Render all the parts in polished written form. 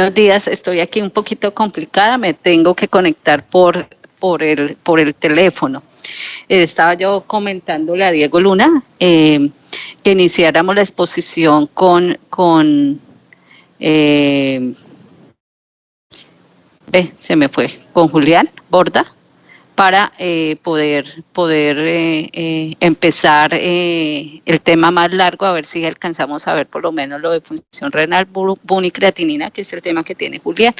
Buenos días, estoy aquí un poquito complicada, me tengo que conectar por el teléfono. Estaba yo comentándole a Diego Luna que iniciáramos la exposición se me fue, con Julián Borda, para poder empezar el tema más largo, a ver si alcanzamos a ver por lo menos lo de función renal, bunicreatinina, que es el tema que tiene Julián.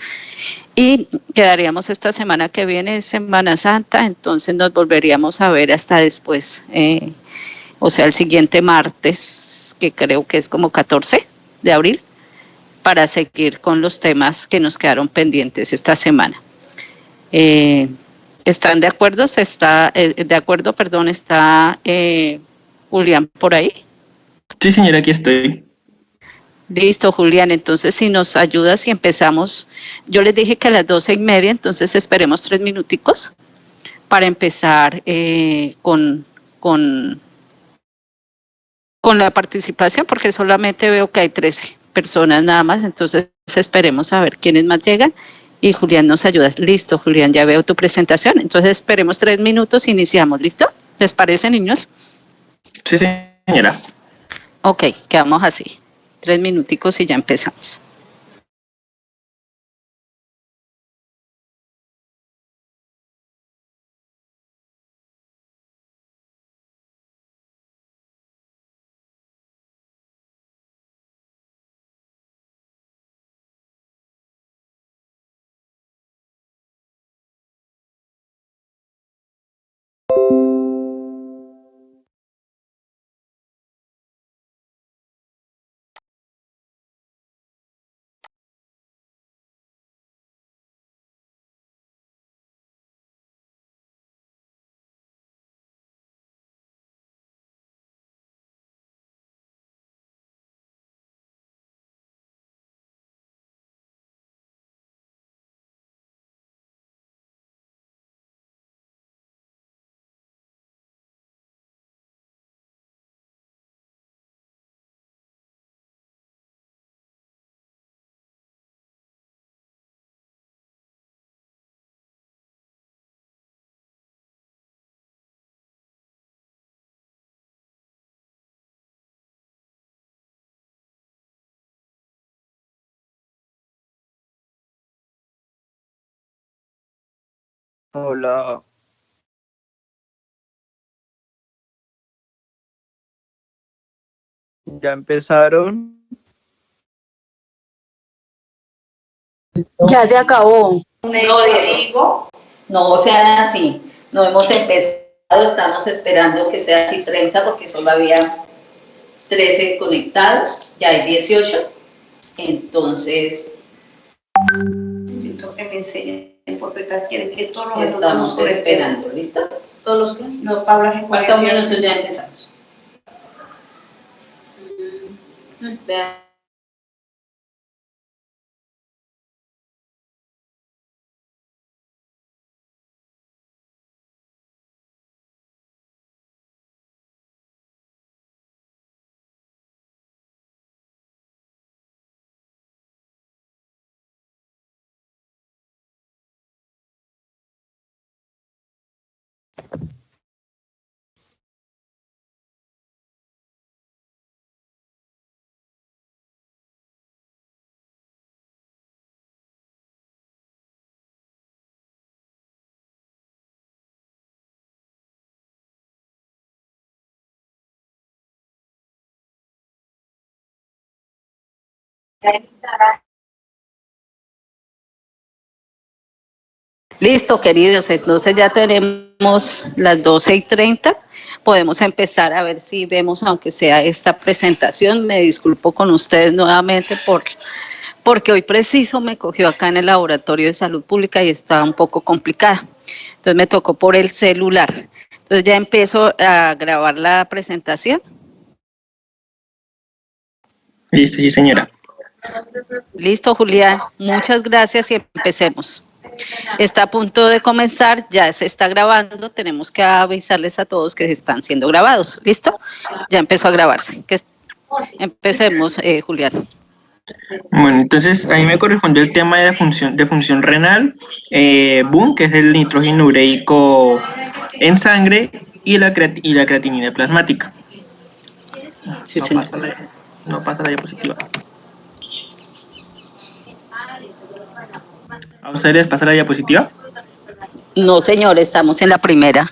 Y quedaríamos esta semana que viene, Semana Santa, entonces nos volveríamos a ver hasta después, o sea, el siguiente martes, que creo que es como 14 de abril, para seguir con los temas que nos quedaron pendientes esta semana. ¿Están de acuerdo? ¿Está Julián por ahí? Sí, señora, aquí estoy. Listo, Julián, entonces si nos ayudas y empezamos, yo les dije que a las 12:30, entonces esperemos 3 minuticos para empezar con la participación, porque solamente veo que hay 13 personas nada más, entonces esperemos a ver quiénes más llegan y Julián nos ayuda. Listo, Julián, ya veo tu presentación, entonces esperemos 3 minutos, iniciamos, ¿listo? ¿Les parece, niños? Sí, señora. Ok, quedamos así, 3 minuticos y ya empezamos. Hola. ¿Ya empezaron? Ya se acabó. No, Diego, no sean así. No hemos empezado, estamos esperando que sea así 30 porque solo había 13 conectados, ya hay 18. Entonces, necesito que me enseñen porque quieren que todos los estamos esperando, ¿listo? Todos los que no, Paula, falta un minuto, ya empezamos. Vean. Listo, queridos, entonces ya tenemos las 12:30. Podemos empezar a ver si vemos, aunque sea esta presentación. Me disculpo con ustedes nuevamente porque hoy preciso me cogió acá en el laboratorio de salud pública y estaba un poco complicada. Entonces me tocó por el celular. Entonces ya empiezo a grabar la presentación. Listo, sí, señora. Listo, Julián. Muchas gracias y empecemos. Está a punto de comenzar, ya se está grabando, tenemos que avisarles a todos que están siendo grabados. ¿Listo? Ya empezó a grabarse. Empecemos, Julián. Bueno, entonces ahí me correspondió el tema de función renal, BUN, que es el nitrógeno ureico en sangre, y la creatinina plasmática. Sí, señor. No pasa la diapositiva. ¿A ustedes les pasa la diapositiva? No, señor, estamos en la primera.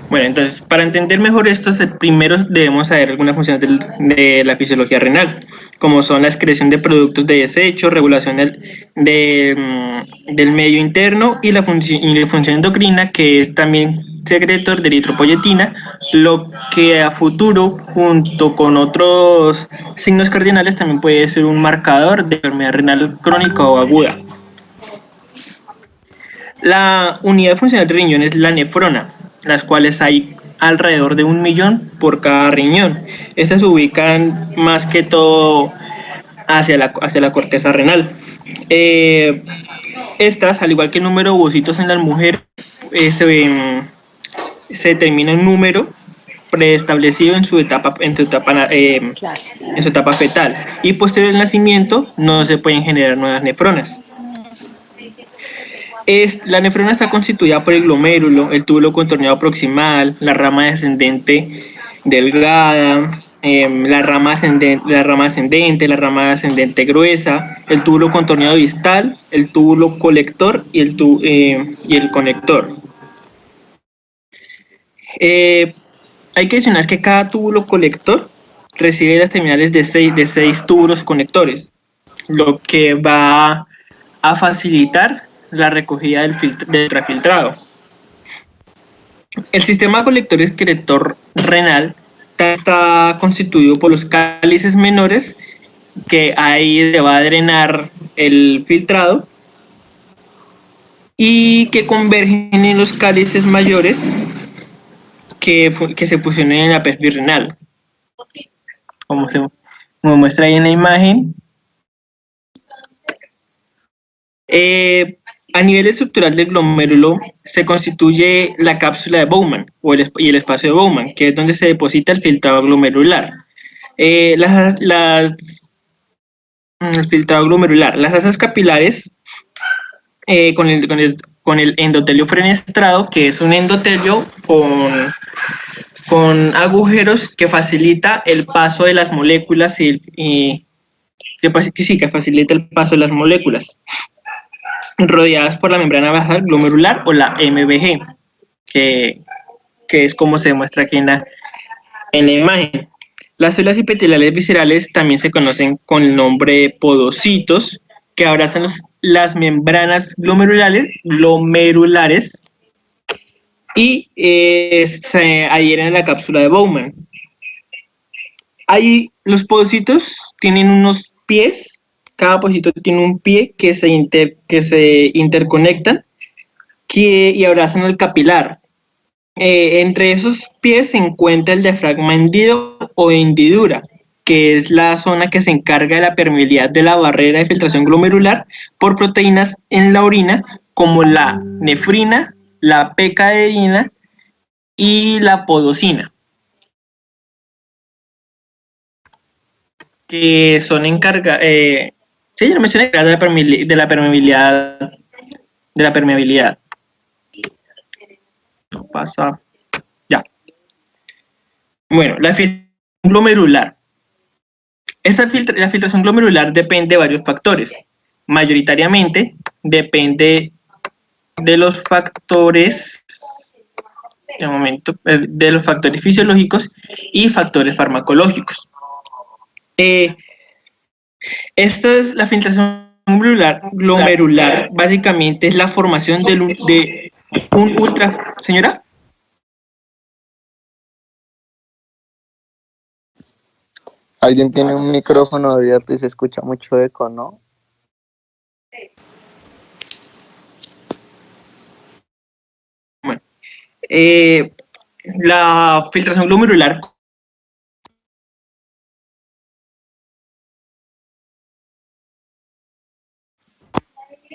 Bueno, entonces, para entender mejor esto, primero debemos saber algunas funciones de la fisiología renal, como son la excreción de productos de desecho, regulación del medio interno y la función endocrina, que es también secretor de eritropoyetina, lo que a futuro, junto con otros signos cardinales, también puede ser un marcador de enfermedad renal crónica o aguda. La unidad funcional del riñón es la nefrona, las cuales hay alrededor de 1 millón por cada riñón. Estas se ubican más que todo hacia la corteza renal. Estas, al igual que el número de ovocitos en las mujeres, se determina un número preestablecido en su etapa fetal, y posterior al nacimiento no se pueden generar nuevas nefronas. La nefrona está constituida por el glomérulo, el túbulo contorneado proximal, la rama descendente delgada, la rama ascendente, la rama ascendente gruesa, el túbulo contorneado distal, el túbulo colector y el conector. Hay que mencionar que cada túbulo colector recibe las terminales de seis túbulos conectores, lo que va a facilitar la recogida del ultrafiltrado. El sistema colector excretor renal está constituido por los cálices menores, que ahí se va a drenar el filtrado, y que convergen en los cálices mayores que se fusionan en la pelvis renal, como muestra ahí en la imagen. A nivel estructural del glomérulo se constituye la cápsula de Bowman y el espacio de Bowman, que es donde se deposita el filtrado glomerular. El filtrado glomerular, las asas capilares con el endotelio fenestrado, que es un endotelio con agujeros que facilita el paso de las moléculas que facilita el paso de las moléculas, rodeadas por la membrana basal glomerular o la MBG, que es como se muestra aquí en la imagen. Las células epiteliales viscerales también se conocen con el nombre de podocitos, que abrazan las membranas glomerulares y se adhieren a la cápsula de Bowman. Ahí los podocitos tienen unos pies, cada podocito tiene un pie que se interconectan y abrazan el capilar. Entre esos pies se encuentra el diafragma hendido o hendidura, que es la zona que se encarga de la permeabilidad de la barrera de filtración glomerular por proteínas en la orina, como la nefrina, la pecaderina y la podocina, que son encargadas, sí, yo lo mencioné, de la permeabilidad. No pasa. Ya. Bueno, la filtración glomerular. La filtración glomerular depende de varios factores. Mayoritariamente depende de los factores, de los factores fisiológicos y factores farmacológicos. Esta es la filtración glomerular, básicamente es la formación de un ultra... ¿Señora? Alguien tiene un micrófono abierto y se escucha mucho eco, ¿no? Bueno, la filtración glomerular.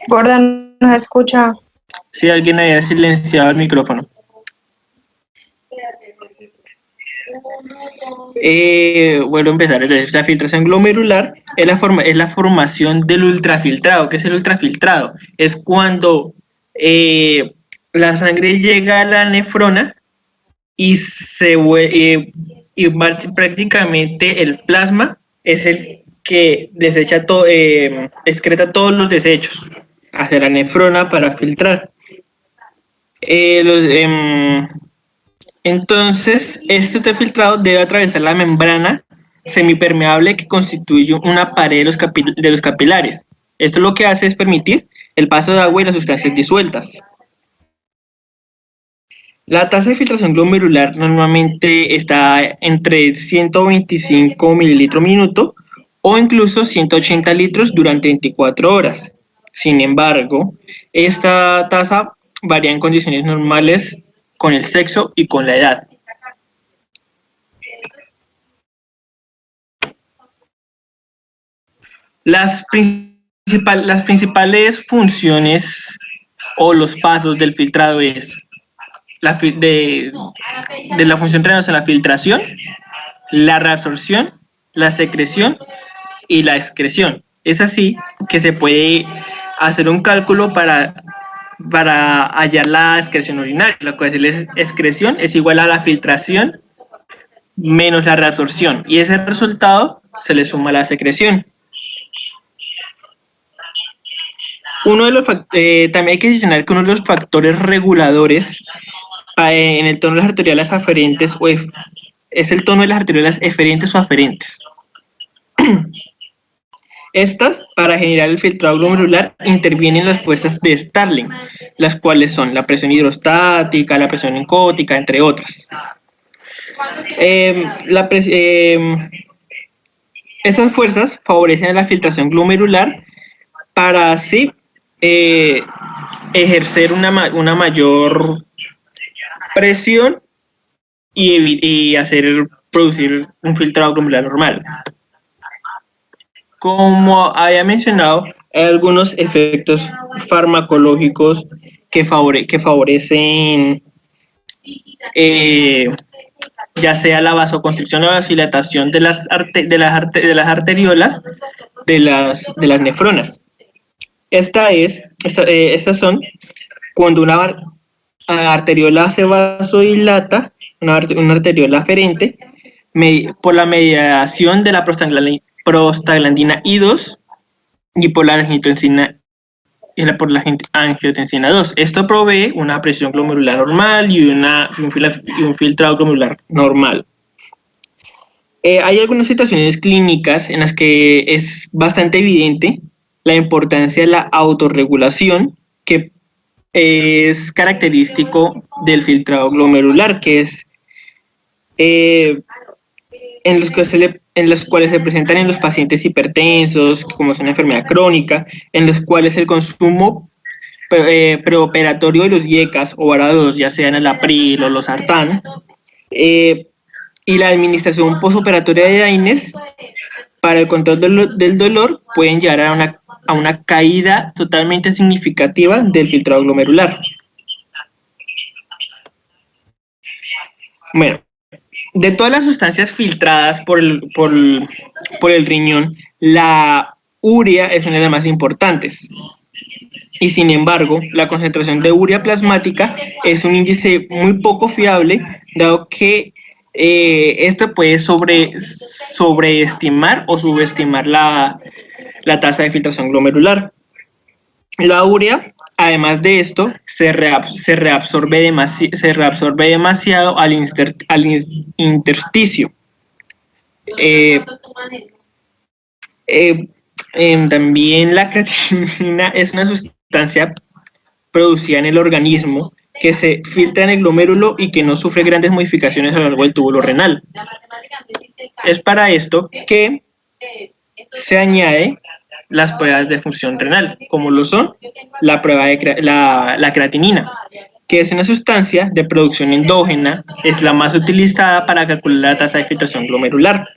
Gordon, ¿nos escucha? Si alguien había silenciado el micrófono. Vuelvo a empezar. Entonces, la filtración glomerular es la formación del ultrafiltrado. ¿Qué es el ultrafiltrado? Es cuando la sangre llega a la nefrona y prácticamente el plasma es el que desecha excreta todos los desechos hacia la nefrona para filtrar. Entonces, este ultrafiltrado debe atravesar la membrana semipermeable que constituye una pared de los capilares. Esto lo que hace es permitir el paso de agua y las sustancias disueltas. La tasa de filtración glomerular normalmente está entre 125 mililitros minuto o incluso 180 litros durante 24 horas. Sin embargo, esta tasa varía en condiciones normales con el sexo y con la edad. Las principales funciones o los pasos del filtrado es de la función renal, la filtración, la reabsorción, la secreción y la excreción. Es así que se puede hacer un cálculo para hallar la excreción urinaria. La cual es excreción es igual a la filtración menos la reabsorción, y ese resultado se le suma a la secreción. También hay que mencionar que uno de los factores reguladores en el tono de las arteriales aferentes es el tono de las arteriales eferentes o aferentes. Estas, para generar el filtrado glomerular, intervienen las fuerzas de Starling, las cuales son la presión hidrostática, la presión encótica, entre otras. Estas fuerzas favorecen la filtración glomerular para así ejercer una mayor presión y producir un filtrado glomerular normal. Como había mencionado, hay algunos efectos farmacológicos que favorecen ya sea la vasoconstricción o la vasodilatación de las arteriolas de las nefronas. Estas son cuando una arteriola se vasodilata, una arteriola aferente, por la mediación de la prostaglandina I2 y por la angiotensina 2. Esto provee una presión glomerular normal y un filtrado glomerular normal. Hay algunas situaciones clínicas en las que es bastante evidente la importancia de la autorregulación, que es característico del filtrado glomerular, que es en los cuales se presentan en los pacientes hipertensos, como es una enfermedad crónica, en los cuales el consumo preoperatorio de los IECAS o varados, ya sean el April o los Sartán, y la administración posoperatoria de AINES para el control del dolor pueden llevar a una caída totalmente significativa del filtrado glomerular. Bueno, de todas las sustancias filtradas por el riñón, la urea es una de las más importantes. Y sin embargo, la concentración de urea plasmática es un índice muy poco fiable, dado que esto puede sobreestimar o subestimar la tasa de filtración glomerular. La urea, además de esto, se reabsorbe demasiado al intersticio. También la creatinina es una sustancia producida en el organismo que se filtra en el glomérulo y que no sufre grandes modificaciones a lo largo del túbulo renal. Es para esto que se añade las pruebas de función renal, como lo son la prueba de la creatinina, que es una sustancia de producción endógena, es la más utilizada para calcular la tasa de filtración glomerular.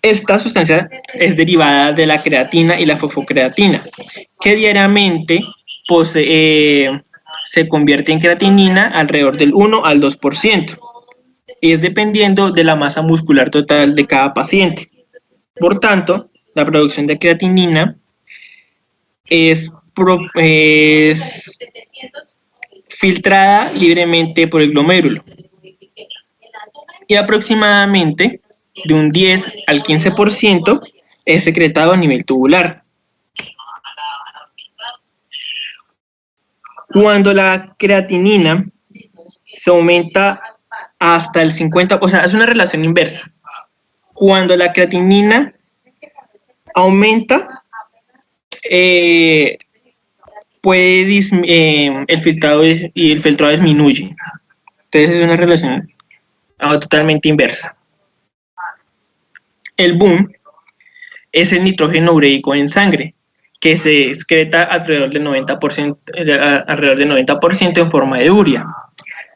Esta sustancia es derivada de la creatina y la fosfocreatina, que diariamente se convierte en creatinina alrededor del 1 al 2%. es dependiendo de la masa muscular total de cada paciente. Por tanto, la producción de creatinina es filtrada libremente por el glomérulo y aproximadamente de un 10 al 15% es secretado a nivel tubular. Cuando la creatinina se aumenta hasta el 50%, o sea, es una relación inversa. Cuando la creatinina aumenta, el filtrado disminuye. Entonces es una relación totalmente inversa. El boom es el nitrógeno ureico en sangre, que se excreta alrededor del 90% en forma de urea.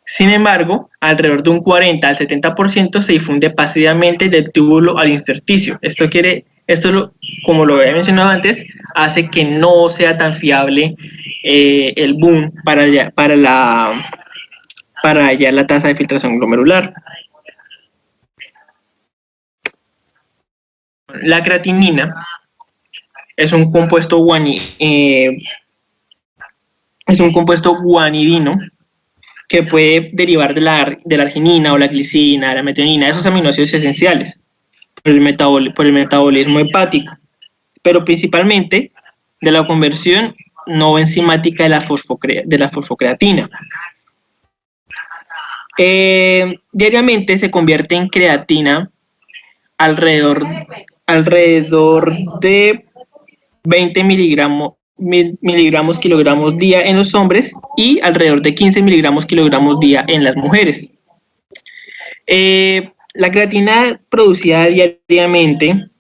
Sin embargo, alrededor de un 40 al 70% se difunde pasivamente del túbulo al intersticio. Como lo había mencionado antes, hace que no sea tan fiable el boom para hallar la tasa de filtración glomerular. La creatinina es un compuesto guanidino que puede derivar de la arginina o la glicina, la metionina, esos aminoácidos esenciales por el metabolismo hepático, pero principalmente de la conversión no enzimática de la fosfocreatina. Diariamente se convierte en creatina alrededor de 20 miligramos kilogramos día en los hombres y alrededor de 15 miligramos kilogramos día en las mujeres. La creatina producida diariamente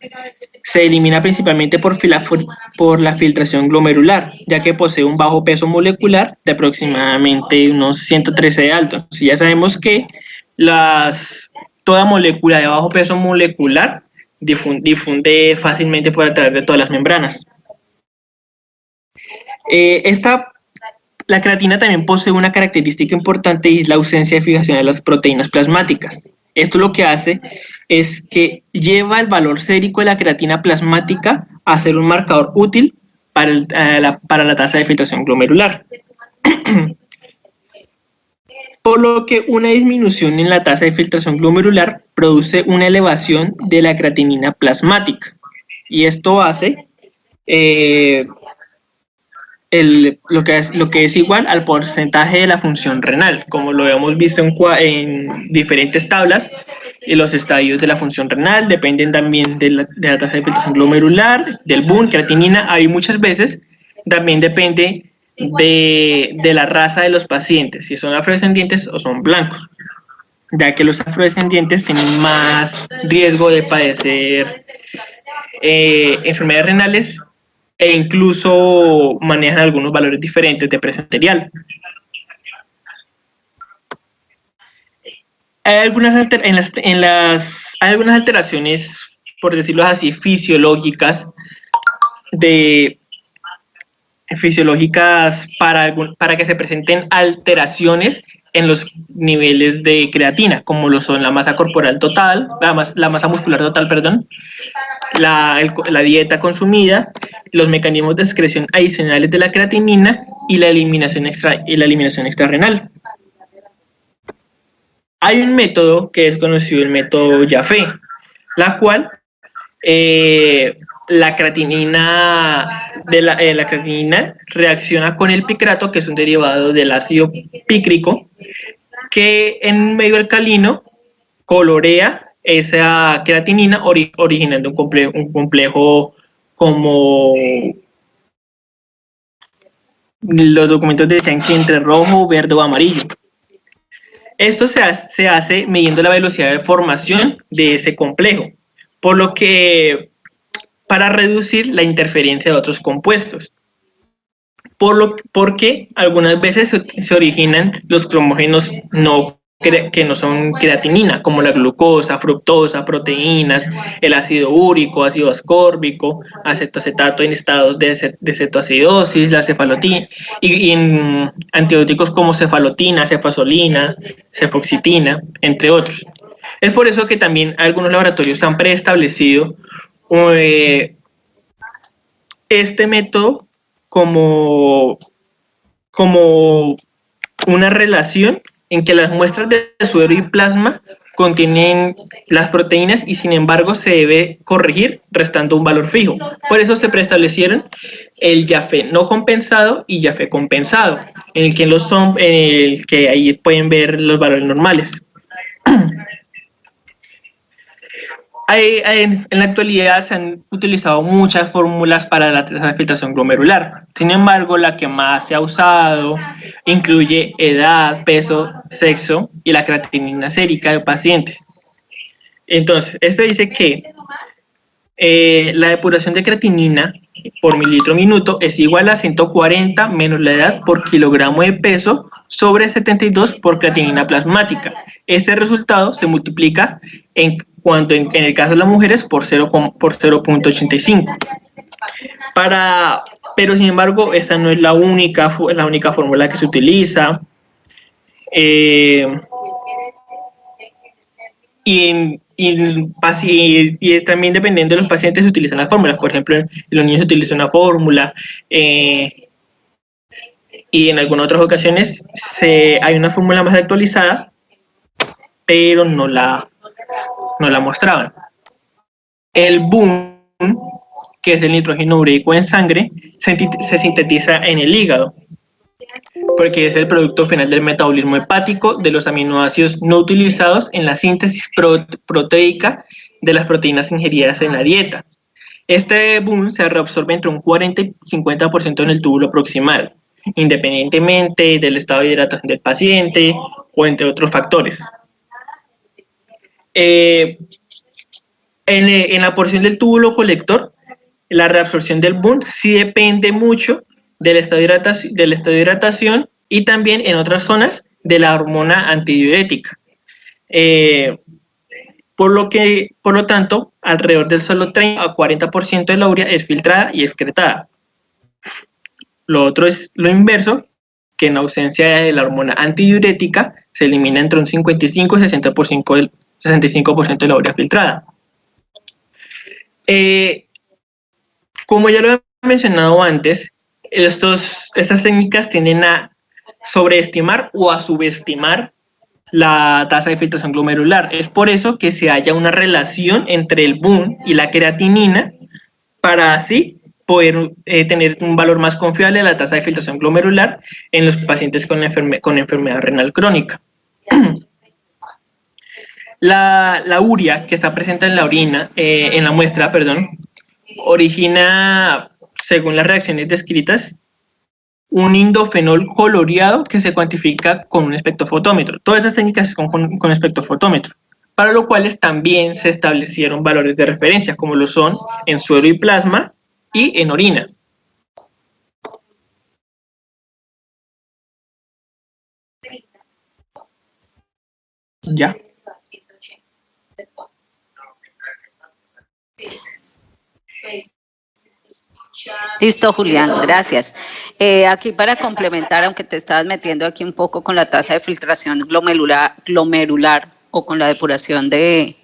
se elimina principalmente por la filtración glomerular, ya que posee un bajo peso molecular de aproximadamente unos 113 de alto. Si ya sabemos que toda molécula de bajo peso molecular difunde fácilmente por a través de todas las membranas. La creatina también posee una característica importante y es la ausencia de fijación de las proteínas plasmáticas. Esto lo que hace es que lleva el valor sérico de la creatina plasmática a ser un marcador útil para la tasa de filtración glomerular. Por lo que una disminución en la tasa de filtración glomerular produce una elevación de la creatinina plasmática. Y esto hace lo que es igual al porcentaje de la función renal, como lo hemos visto en diferentes tablas. Y los estadios de la función renal dependen también de la tasa de filtración glomerular, del boom, creatinina. Hay muchas veces también depende de la raza de los pacientes, si son afrodescendientes o son blancos, ya que los afrodescendientes tienen más riesgo de padecer enfermedades renales e incluso manejan algunos valores diferentes de presión arterial. Hay algunas alteraciones, por decirlo así, fisiológicas para que se presenten alteraciones en los niveles de creatina, como lo son la masa corporal total, la masa muscular total, perdón, la dieta consumida, los mecanismos de excreción adicionales de la creatinina y la eliminación extrarrenal. Hay un método que es conocido, el método Jaffe, la cual la creatinina reacciona con el picrato, que es un derivado del ácido pícrico, que en un medio alcalino colorea esa creatinina, originando un complejo como los documentos decían que entre rojo, verde o amarillo. Esto se hace midiendo la velocidad de formación de ese complejo, por lo que para reducir la interferencia de otros compuestos, porque algunas veces se originan los cromógenos no que no son creatinina, como la glucosa, fructosa, proteínas, el ácido úrico, ácido ascórbico, acetoacetato en estados de cetoacidosis, la cefalotina, y en antibióticos como cefalotina, cefazolina, cefoxitina, entre otros. Es por eso que también algunos laboratorios han preestablecido este método como una relación en que las muestras de suero y plasma contienen las proteínas y sin embargo se debe corregir restando un valor fijo. Por eso se preestablecieron el YAFE no compensado y YAFE compensado, en el que ahí pueden ver los valores normales. En la actualidad se han utilizado muchas fórmulas para la tasa de filtración glomerular. Sin embargo, la que más se ha usado incluye edad, peso, sexo y la creatinina sérica de pacientes. Entonces, esto dice que la depuración de creatinina por mililitro minuto es igual a 140 menos la edad por kilogramo de peso sobre 72 por creatinina plasmática. Este resultado se multiplica en el caso de las mujeres por 0.85. Pero sin embargo, esta no es la única fórmula que se utiliza. Y también dependiendo de los pacientes se utilizan las fórmulas. Por ejemplo, en los niños se utiliza una fórmula y en algunas otras ocasiones hay una fórmula más actualizada, pero no la mostraban. El BUN, que es el nitrógeno ureico en sangre, se sintetiza en el hígado, porque es el producto final del metabolismo hepático de los aminoácidos no utilizados en la síntesis proteica de las proteínas ingeridas en la dieta. Este BUN se reabsorbe entre un 40 y 50% en el túbulo proximal, independientemente del estado de hidratación del paciente o entre otros factores. En la porción del túbulo colector, la reabsorción del BUN sí depende mucho del estado de hidratación y también en otras zonas de la hormona antidiurética. Por lo tanto, alrededor del solo 30 a 40% de la urea es filtrada y excretada. Lo otro es lo inverso, que en ausencia de la hormona antidiurética se elimina entre un 55 y 65% de la urea filtrada. Como ya lo he mencionado antes, estas técnicas tienden a sobreestimar o a subestimar la tasa de filtración glomerular. Es por eso que se halla una relación entre el BUN y la creatinina para así poder tener un valor más confiable de la tasa de filtración glomerular en los pacientes con enfermedad renal crónica. La urea que está presente en la orina, en la muestra, origina, según las reacciones descritas, un indofenol coloreado que se cuantifica con un espectrofotómetro. Todas estas técnicas son con espectrofotómetro, para lo cual también se establecieron valores de referencia, como lo son en suero y plasma y en orina. Ya. Listo, Julián, gracias. Aquí para complementar, aunque te estabas metiendo aquí un poco con la tasa de filtración glomerular o con la depuración que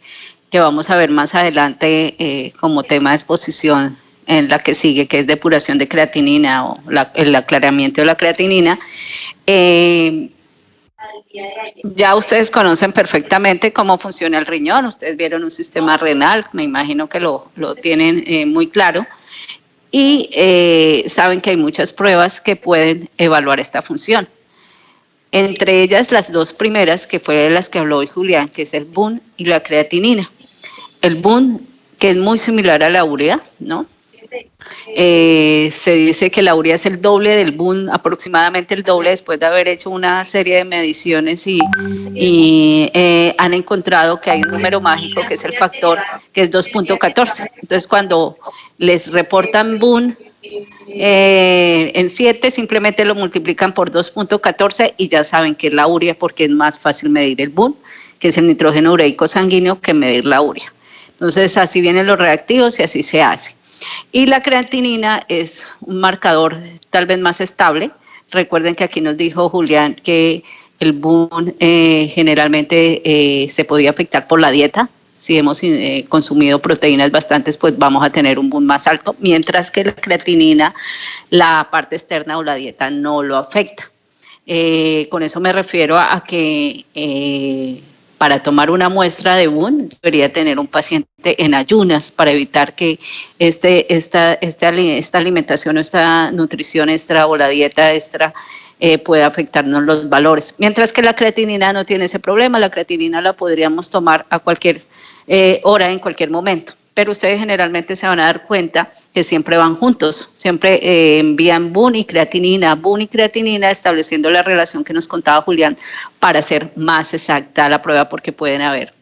vamos a ver más adelante como tema de exposición en la que sigue, que es depuración de creatinina o el aclaramiento de la creatinina. Ya ustedes conocen perfectamente cómo funciona el riñón, ustedes vieron un sistema renal, me imagino que lo tienen muy claro. Y saben que hay muchas pruebas que pueden evaluar esta función. Entre ellas, las dos primeras, que fue de las que habló hoy Julián, que es el BUN y la creatinina. El BUN, que es muy similar a la urea, ¿no? Se dice que la urea es el doble del BUN, aproximadamente el doble, después de haber hecho una serie de mediciones y han encontrado que hay un número mágico que es el factor, que es 2.14. Entonces, cuando les reportan BUN En 7 simplemente lo multiplican por 2.14 y ya saben que es la urea porque es más fácil medir el BUN, que es el nitrógeno ureico sanguíneo, que medir la urea. Entonces así vienen los reactivos y así se hace. Y la creatinina es un marcador tal vez más estable. Recuerden que aquí nos dijo Julián que el BUN generalmente se podía afectar por la dieta. Si hemos consumido proteínas bastantes, pues vamos a tener un BUN más alto, mientras que la creatinina, la parte externa o la dieta no lo afecta. Con eso me refiero a que para tomar una muestra de BUN debería tener un paciente en ayunas para evitar que esta alimentación o esta nutrición extra o la dieta extra pueda afectarnos los valores. Mientras que la creatinina no tiene ese problema, la creatinina la podríamos tomar a cualquier hora, en cualquier momento. Pero ustedes generalmente se van a dar cuenta que siempre van juntos, siempre envían BUN y creatinina, estableciendo la relación que nos contaba Julián para hacer más exacta la prueba, porque pueden haber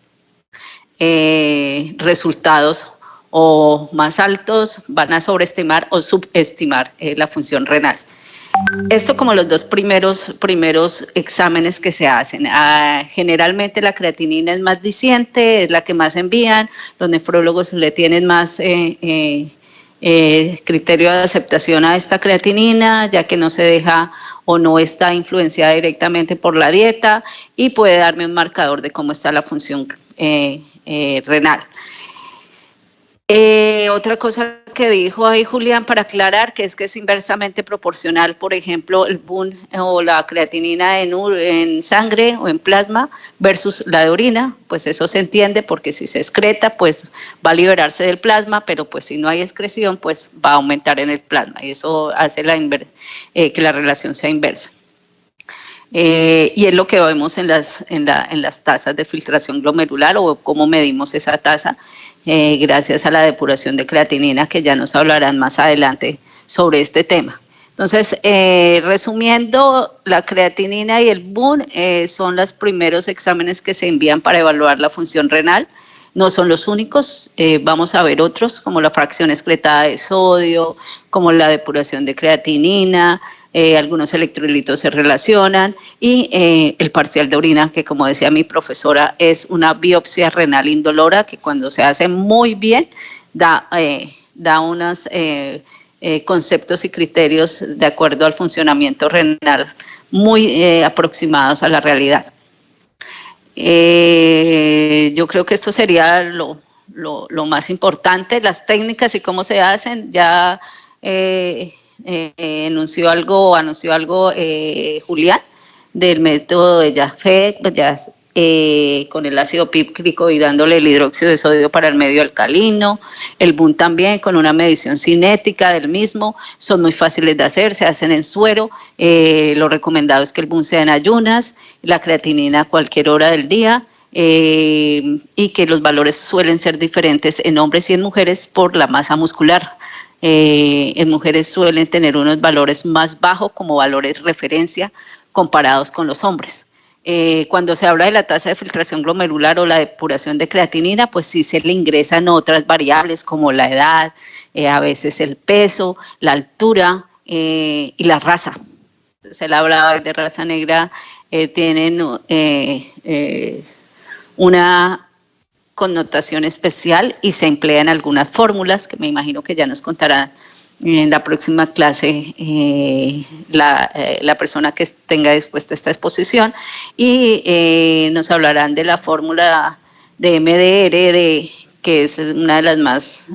resultados o más altos, van a sobreestimar o subestimar la función renal. Esto como los dos primeros exámenes que se hacen. Generalmente la creatinina es más diciente, es la que más envían, los nefrólogos le tienen más criterio de aceptación a esta creatinina, ya que no se deja o no está influenciada directamente por la dieta y puede darme un marcador de cómo está la función renal. Otra cosa que dijo ahí Julián para aclarar, que es inversamente proporcional, por ejemplo, el BUN o la creatinina en sangre o en plasma versus la de orina, pues eso se entiende porque si se excreta, pues va a liberarse del plasma, pero pues si no hay excreción, pues va a aumentar en el plasma y eso hace que la relación sea inversa. Y es lo que vemos en las tasas de filtración glomerular o cómo medimos esa tasa. Gracias a la depuración de creatinina, que ya nos hablarán más adelante sobre este tema. Entonces, resumiendo, la creatinina y el BUN son los primeros exámenes que se envían para evaluar la función renal. No son los únicos, vamos a ver otros, como la fracción excretada de sodio, como la depuración de creatinina, algunos electrolitos se relacionan y el parcial de orina, que como decía mi profesora, es una biopsia renal indolora que cuando se hace muy bien da unos conceptos y criterios de acuerdo al funcionamiento renal muy aproximados a la realidad. Yo creo que esto sería lo más importante. Las técnicas y cómo se hacen, ya anunció algo Julián del método de Jaffe, con el ácido pícrico y dándole el hidróxido de sodio para el medio alcalino, el BUN también con una medición cinética del mismo, son muy fáciles de hacer, se hacen en suero, lo recomendado es que el BUN sea en ayunas, la creatinina a cualquier hora del día, y que los valores suelen ser diferentes en hombres y en mujeres por la masa muscular. En mujeres suelen tener unos valores más bajos como valores referencia comparados con los hombres. Cuando se habla de la tasa de filtración glomerular o la depuración de creatinina, pues sí se le ingresan otras variables como la edad, a veces el peso, la altura y la raza. Se le hablaba de raza negra, tienen una connotación especial y se emplean algunas fórmulas que me imagino que ya nos contará en la próxima clase la persona que tenga dispuesta esta exposición y nos hablarán de la fórmula de MDR, que es una de las más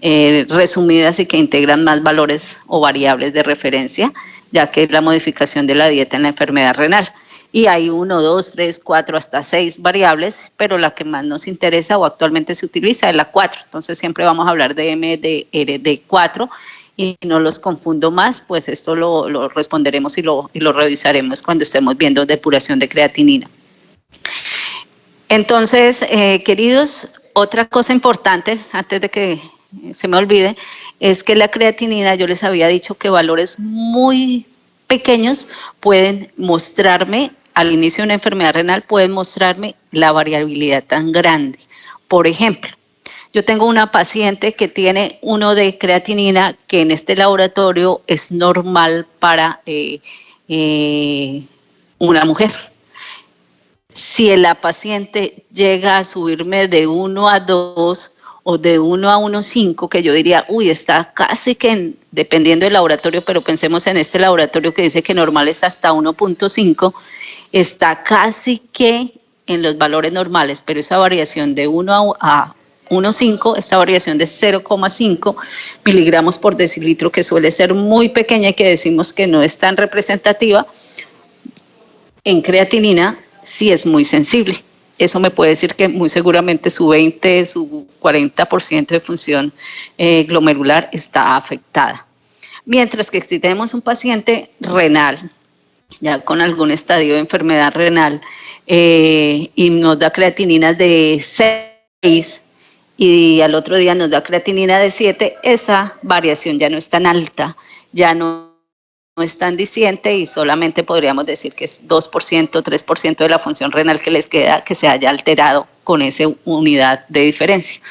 resumidas y que integran más valores o variables de referencia, ya que es la modificación de la dieta en la enfermedad renal. Y hay 1, 2, 3, 4, hasta 6 variables, pero la que más nos interesa o actualmente se utiliza es la 4. Entonces siempre vamos a hablar de MDR4 y no los confundo más, pues esto lo responderemos y lo revisaremos cuando estemos viendo depuración de creatinina. Entonces, queridos, otra cosa importante, antes de que se me olvide, es que la creatinina, yo les había dicho que valores muy pequeños pueden mostrarme, al inicio de una enfermedad renal, pueden mostrarme la variabilidad tan grande. Por ejemplo, Yo tengo una paciente que tiene 1 de creatinina que en este laboratorio es normal para una mujer. Si la paciente llega a subirme de 1 a 2 o de 1 a 1,5, que yo diría, uy, está casi que, dependiendo del laboratorio, pero pensemos en este laboratorio que dice que normal es hasta 1,5, está casi que en los valores normales, pero esa variación de 1 a 1,5, esta variación de 0,5 miligramos por decilitro, que suele ser muy pequeña y que decimos que no es tan representativa, en creatinina sí es muy sensible. Eso me puede decir que muy seguramente su 20, su 40% de función glomerular está afectada. Mientras que si tenemos un paciente renal, ya con algún estadio de enfermedad renal, y nos da creatininas de 6 y al otro día nos da creatinina de 7, esa variación ya no es tan alta, ya no es tan diciente y solamente podríamos decir que es 2%, 3% de la función renal que les queda que se haya alterado con esa unidad de diferencia.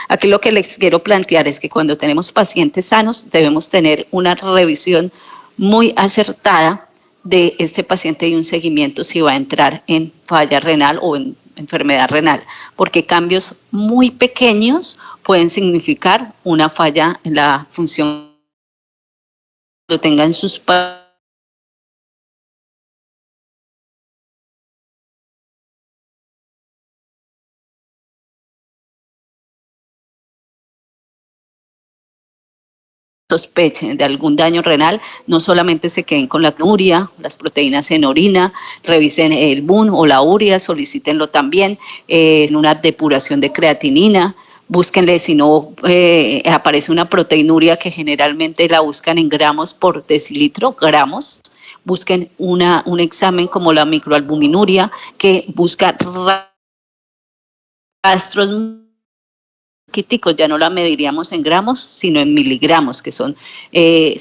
Aquí lo que les quiero plantear es que cuando tenemos pacientes sanos debemos tener una revisión muy acertada de este paciente y un seguimiento si va a entrar en falla renal o en enfermedad renal, porque cambios muy pequeños pueden significar una falla en la función cuando tengan sus sospechen de algún daño renal, no solamente se queden con la urea, las proteínas en orina, revisen el BUN o la urea, solicítenlo también en una depuración de creatinina, búsquenle si no aparece una proteinuria que generalmente la buscan en gramos por decilitro, gramos, busquen un examen como la microalbuminuria que busca rastros quíticos, ya no la mediríamos en gramos, sino en miligramos, que son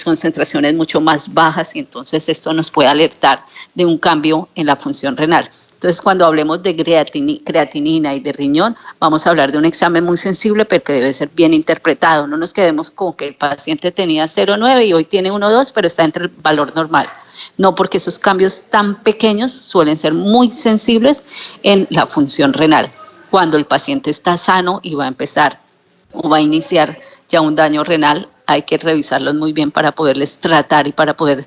concentraciones mucho más bajas y entonces esto nos puede alertar de un cambio en la función renal. Entonces, cuando hablemos de creatinina y de riñón, vamos a hablar de un examen muy sensible, pero que debe ser bien interpretado. No nos quedemos con que el paciente tenía 0,9 y hoy tiene 1,2, pero está entre el valor normal. No, porque esos cambios tan pequeños suelen ser muy sensibles en la función renal. Cuando el paciente está sano y va a empezar o va a iniciar ya un daño renal, hay que revisarlos muy bien para poderles tratar y para poder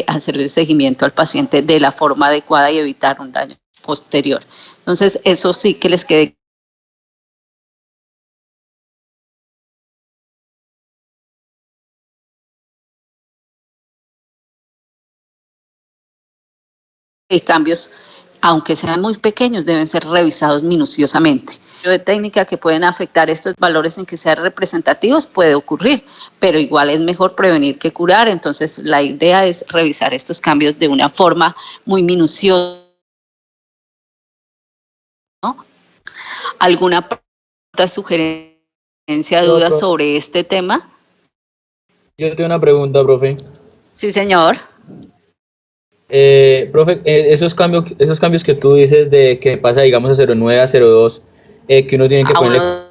hacer el seguimiento al paciente de la forma adecuada y evitar un daño posterior. Entonces, eso sí que les quede cambios, aunque sean muy pequeños, deben ser revisados minuciosamente. De técnica que pueden afectar estos valores en que sean representativos puede ocurrir, pero igual es mejor prevenir que curar, entonces la idea es revisar estos cambios de una forma muy minuciosa, ¿no? ¿Alguna pregunta, sugerencia, duda sobre este tema? Yo tengo una pregunta, profe. Sí, señor. Profe, esos cambios que tú dices de que pasa, digamos, a 0,9 a 0,2, que uno tiene que ponerle...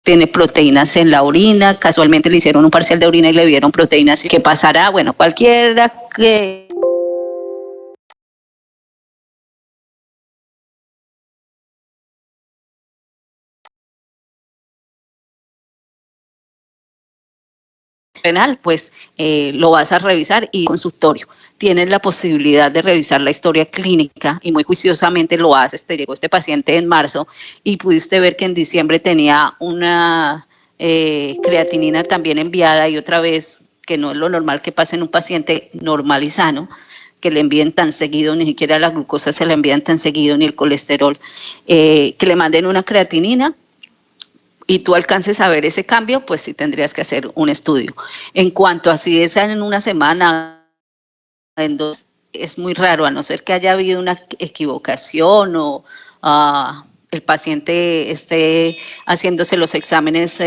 Tiene proteínas en la orina, casualmente le hicieron un parcial de orina y le vieron proteínas. ¿Qué pasará? Bueno, cualquiera que renal, pues lo vas a revisar y consultorio. Tienes la posibilidad de revisar la historia clínica y muy juiciosamente lo haces. Te llegó este paciente en marzo y pudiste ver que en diciembre tenía una creatinina también enviada y otra vez, que no es lo normal que pase en un paciente normal y sano, que le envíen tan seguido, ni siquiera la glucosa se la envían tan seguido, ni el colesterol, que le manden una creatinina y tú alcances a ver ese cambio, pues sí tendrías que hacer un estudio. En cuanto a si es en una semana, en dos, es muy raro, a no ser que haya habido una equivocación o el paciente esté haciéndose los exámenes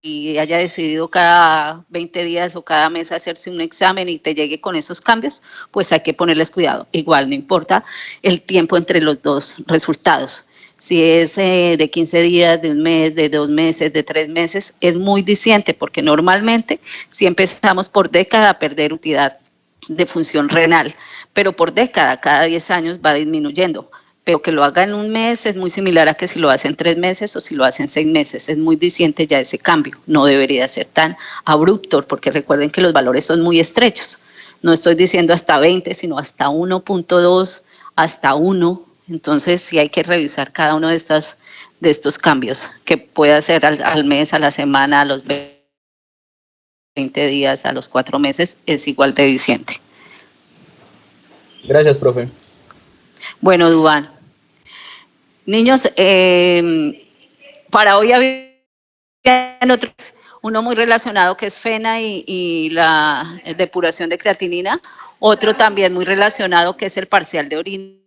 y haya decidido cada 20 días o cada mes hacerse un examen y te llegue con esos cambios, pues hay que ponerles cuidado. Igual no importa el tiempo entre los dos resultados. Si es de 15 días, de un mes, de 2 meses, de 3 meses, es muy diciente porque normalmente si empezamos por década a perder utilidad de función renal, pero por década, cada 10 años va disminuyendo. Pero que lo haga en un mes es muy similar a que si lo hace en 3 meses o si lo hace en 6 meses. Es muy diciente ya ese cambio. No debería ser tan abrupto, porque recuerden que los valores son muy estrechos. No estoy diciendo hasta 20, sino hasta 1.2, hasta 1. Entonces sí hay que revisar cada uno de estos cambios, que puede hacer al mes, a la semana, a los 20 días, a los 4 meses, es igual de diciente. Gracias, profe. Bueno, Duván. Niños, para hoy había uno muy relacionado que es FENA y la depuración de creatinina, otro también muy relacionado que es el parcial de orina.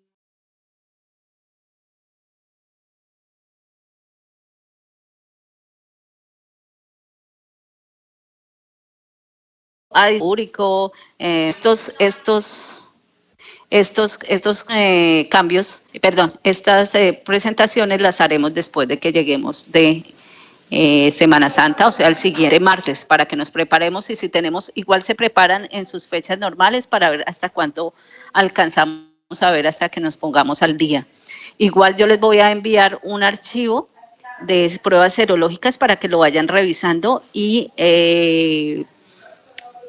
Úrico, estos cambios, estas presentaciones las haremos después de que lleguemos de Semana Santa, o sea, el siguiente martes, para que nos preparemos y si tenemos, igual se preparan en sus fechas normales para ver hasta cuánto alcanzamos a ver hasta que nos pongamos al día. Igual yo les voy a enviar un archivo de pruebas serológicas para que lo vayan revisando y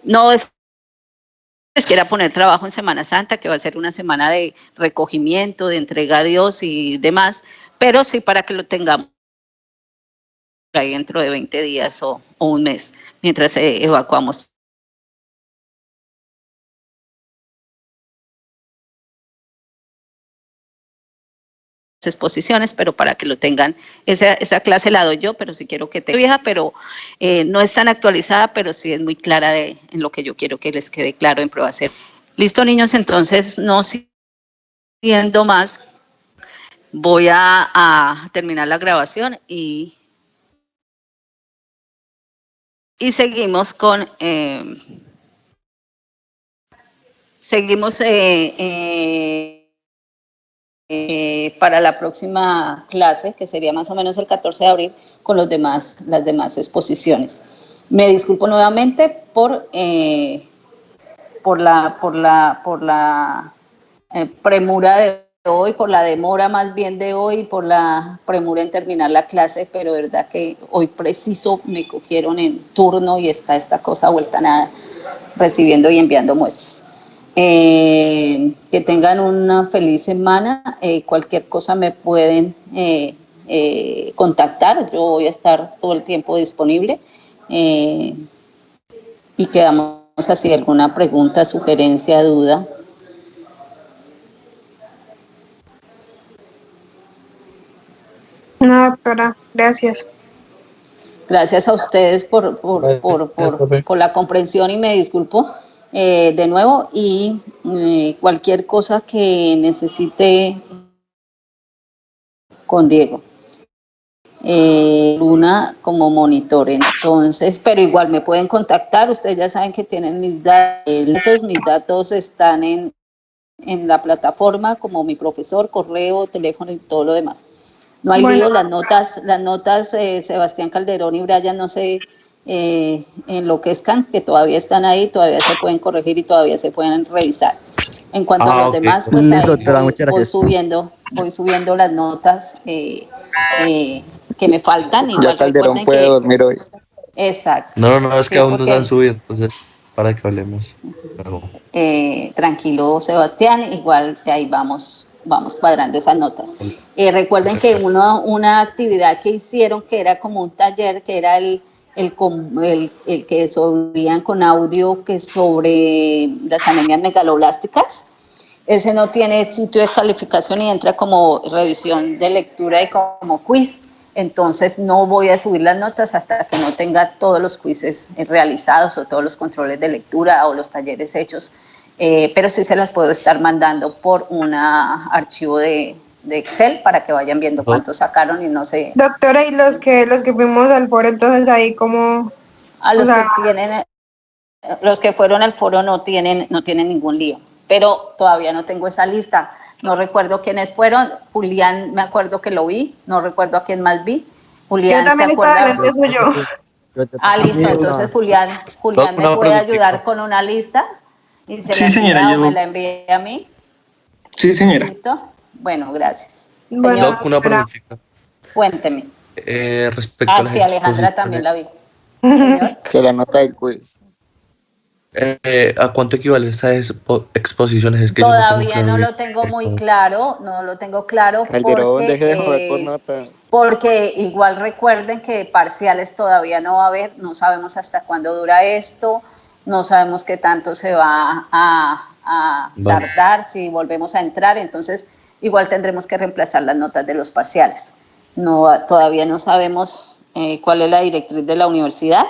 no es quiera poner trabajo en Semana Santa, que va a ser una semana de recogimiento, de entrega a Dios y demás, pero sí para que lo tengamos ahí dentro de 20 días o un mes, mientras evacuamos. Exposiciones, pero para que lo tengan, esa clase la doy yo, pero sí quiero que te vieja, pero no es tan actualizada, pero sí es muy clara en lo que yo quiero que les quede claro en prueba cero. Listo, niños, entonces no siendo más, voy a terminar la grabación y seguimos con para la próxima clase, que sería más o menos el 14 de abril, con las demás exposiciones. Me disculpo nuevamente por la premura de hoy, por la demora más bien de hoy, por la premura en terminar la clase, pero de verdad que hoy preciso me cogieron en turno y está esta cosa vuelta a nada, recibiendo y enviando muestras. Que tengan una feliz semana, cualquier cosa me pueden contactar, yo voy a estar todo el tiempo disponible y quedamos así, alguna pregunta, sugerencia, duda. No, doctora, gracias. Gracias a ustedes por la comprensión y me disculpo de nuevo y cualquier cosa que necesite con Diego. Luna como monitor, entonces, pero igual me pueden contactar, ustedes ya saben que tienen mis datos están en la plataforma como mi profesor, correo, teléfono y todo lo demás. No hay lío, las notas Sebastián Calderón y Brian no se enloquezcan, que todavía están ahí, todavía se pueden corregir y todavía se pueden revisar. En cuanto a los demás, pues ahí voy subiendo las notas que me faltan. Ya Igual Calderón recuerden puede que, dormir hoy. exacto, No, es sí, que aún no se porque han subido, entonces, para que hablemos. Luego. tranquilo Sebastián, igual que ahí vamos cuadrando esas notas. Recuerden que una actividad que hicieron que era como un taller, que era el que subían con audio que sobre las anemias megaloblásticas. Ese no tiene sitio de calificación y entra como revisión de lectura y como quiz. Entonces no voy a subir las notas hasta que no tenga todos los quizzes realizados o todos los controles de lectura o los talleres hechos. Pero sí se las puedo estar mandando por un archivo de Excel para que vayan viendo cuántos sacaron y no sé. Doctora, y los que fuimos al foro, entonces ahí como, A o los sea, los que fueron al foro no tienen ningún lío, pero todavía no tengo esa lista. No recuerdo quiénes fueron. Julián, me acuerdo que lo vi, no recuerdo a quién más vi. yo Julián, ¿se también estaba acuerda? delante suyo. Listo, entonces Julián me Una puede preguntita. ayudar con una lista y se la Sí, señora, envía o me yo. la envía a mí. Sí, señora. ¿Listo? Bueno, gracias. Bueno, Señor, Doc, una doctora. preguntita. cuénteme. Respecto a las Sí, Alejandra también la vi. Señor. Que la nota del quiz. ¿A cuánto equivale estas exposiciones? Es que yo no tengo Todavía claro no bien. lo tengo muy claro, no lo tengo claro Calderón, deje de joder por porque, nota. porque igual recuerden que parciales todavía no va a haber, no sabemos hasta cuándo dura esto, no sabemos qué tanto se va a Vale. tardar si volvemos a entrar, entonces igual tendremos que reemplazar las notas de los parciales. Todavía no sabemos cuál es la directriz de la universidad,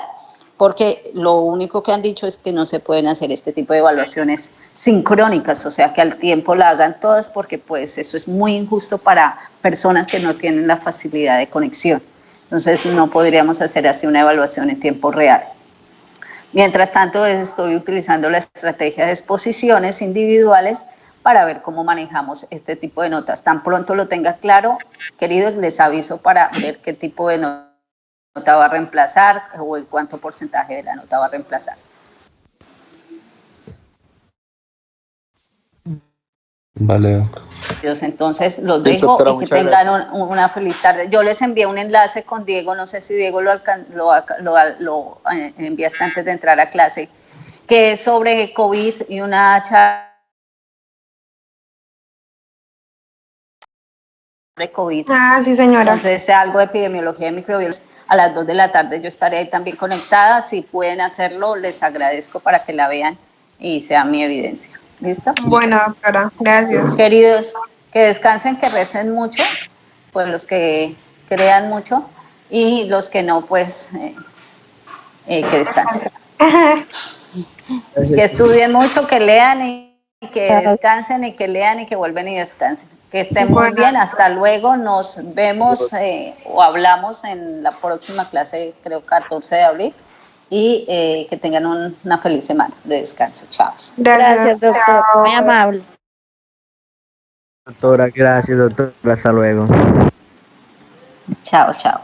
porque lo único que han dicho es que no se pueden hacer este tipo de evaluaciones sincrónicas, o sea, que al tiempo la hagan todas, porque pues eso es muy injusto para personas que no tienen la facilidad de conexión. Entonces no podríamos hacer así una evaluación en tiempo real. Mientras tanto, estoy utilizando la estrategia de exposiciones individuales para ver cómo manejamos este tipo de notas. Tan pronto lo tenga claro, queridos, les aviso para ver qué tipo de nota va a reemplazar o el cuánto porcentaje de la nota va a reemplazar. Vale, Doc. Entonces los Listo, dejo doctora, y que muchas tengan gracias. una feliz tarde. Yo les envié un enlace con Diego, no sé si Diego lo enviaste antes de entrar a clase, que es sobre COVID y una charla de COVID. Ah, sí, señora. Entonces, algo de epidemiología de microbiología. A las 2 de la tarde yo estaré ahí también conectada. Si pueden hacerlo, les agradezco para que la vean y sea mi evidencia. ¿Listo? Bueno, doctora, gracias. Queridos, que descansen, que recen mucho, pues los que crean mucho y los que no, pues que descansen. Que estudien mucho, que lean y que descansen y que lean y que vuelven y descansen. Que estén muy Bueno. bien, hasta luego, nos vemos o hablamos en la próxima clase, creo 14 de abril, y que tengan una feliz semana de descanso. Chao. Gracias, Doctor. chao. Muy amable. Doctora, gracias, doctora. Hasta luego. Chao, chao.